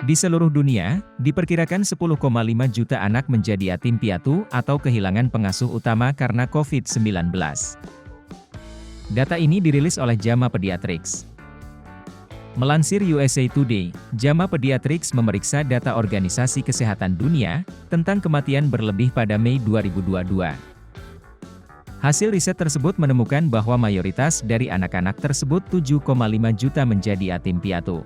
Di seluruh dunia, diperkirakan 10,5 juta anak menjadi yatim piatu atau kehilangan pengasuh utama karena COVID-19. Data ini dirilis oleh JAMA Pediatrics. Melansir USA Today, JAMA Pediatrics memeriksa data Organisasi Kesehatan Dunia tentang kematian berlebih pada Mei 2022. Hasil riset tersebut menemukan bahwa mayoritas dari anak-anak tersebut 7,5 juta menjadi yatim piatu.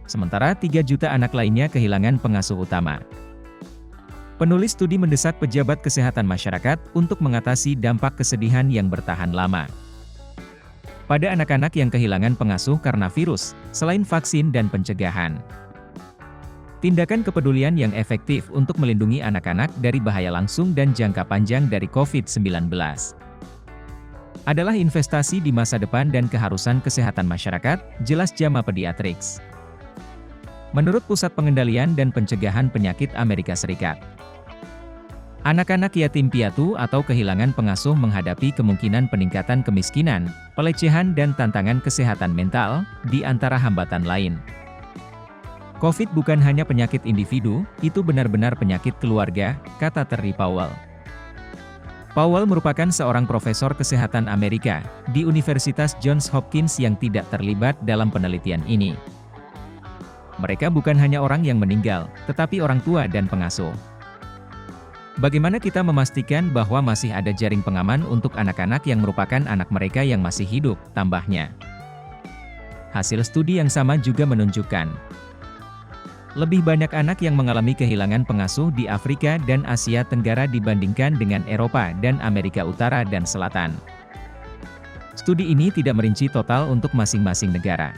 Sementara 3 juta anak lainnya kehilangan pengasuh utama. Penulis studi mendesak pejabat kesehatan masyarakat untuk mengatasi dampak kesedihan yang bertahan lama pada anak-anak yang kehilangan pengasuh karena virus, selain vaksin dan pencegahan. Tindakan kepedulian yang efektif untuk melindungi anak-anak dari bahaya langsung dan jangka panjang dari COVID-19 adalah investasi di masa depan dan keharusan kesehatan masyarakat, jelas JAMA Pediatrics. Menurut Pusat Pengendalian dan Pencegahan Penyakit Amerika Serikat, anak-anak yatim piatu atau kehilangan pengasuh menghadapi kemungkinan peningkatan kemiskinan, pelecehan dan tantangan kesehatan mental, di antara hambatan lain. COVID bukan hanya penyakit individu, itu benar-benar penyakit keluarga, kata Terry Powell. Powell merupakan seorang profesor kesehatan Amerika, di Universitas Johns Hopkins yang tidak terlibat dalam penelitian ini. Mereka bukan hanya orang yang meninggal, tetapi orang tua dan pengasuh. Bagaimana kita memastikan bahwa masih ada jaring pengaman untuk anak-anak yang merupakan anak mereka yang masih hidup, tambahnya. Hasil studi yang sama juga menunjukkan, lebih banyak anak yang mengalami kehilangan pengasuh di Afrika dan Asia Tenggara dibandingkan dengan Eropa dan Amerika Utara dan Selatan. Studi ini tidak merinci total untuk masing-masing negara,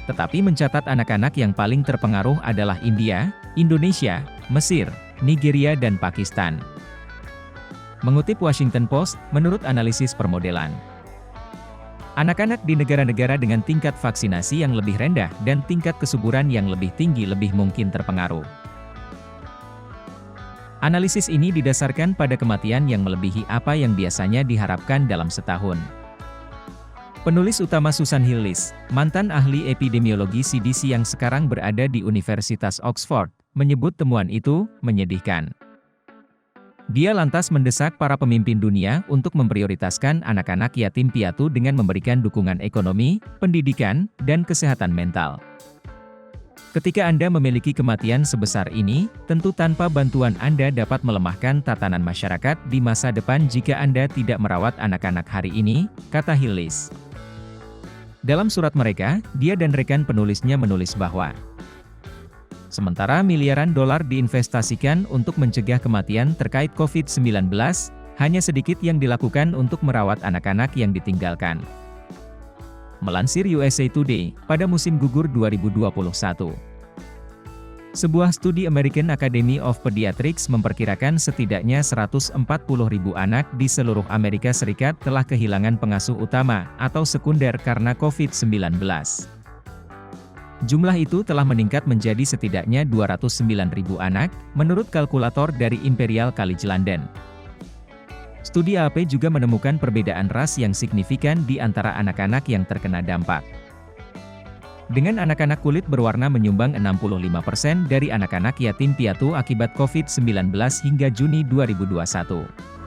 tetapi mencatat anak-anak yang paling terpengaruh adalah India, Indonesia, Mesir, Nigeria dan Pakistan. Mengutip Washington Post, menurut analisis permodelan, anak-anak di negara-negara dengan tingkat vaksinasi yang lebih rendah dan tingkat kesuburan yang lebih tinggi lebih mungkin terpengaruh. Analisis ini didasarkan pada kematian yang melebihi apa yang biasanya diharapkan dalam setahun. Penulis utama Susan Hillis, mantan ahli epidemiologi CDC yang sekarang berada di Universitas Oxford, menyebut temuan itu menyedihkan. Dia lantas mendesak para pemimpin dunia untuk memprioritaskan anak-anak yatim piatu dengan memberikan dukungan ekonomi, pendidikan, dan kesehatan mental. Ketika Anda memiliki kematian sebesar ini, tentu tanpa bantuan Anda dapat melemahkan tatanan masyarakat di masa depan jika Anda tidak merawat anak-anak hari ini, kata Hillis. Dalam surat mereka, dia dan rekan penulisnya menulis bahwa sementara miliaran dolar diinvestasikan untuk mencegah kematian terkait COVID-19, hanya sedikit yang dilakukan untuk merawat anak-anak yang ditinggalkan. Melansir USA Today, pada musim gugur 2021. Sebuah studi American Academy of Pediatrics memperkirakan setidaknya 140.000 anak di seluruh Amerika Serikat telah kehilangan pengasuh utama atau sekunder karena COVID-19. Jumlah itu telah meningkat menjadi setidaknya 209.000 anak, menurut kalkulator dari Imperial College London. Studi AP juga menemukan perbedaan ras yang signifikan di antara anak-anak yang terkena dampak. Dengan anak-anak kulit berwarna menyumbang 65% dari anak-anak yatim piatu akibat COVID-19 hingga Juni 2021.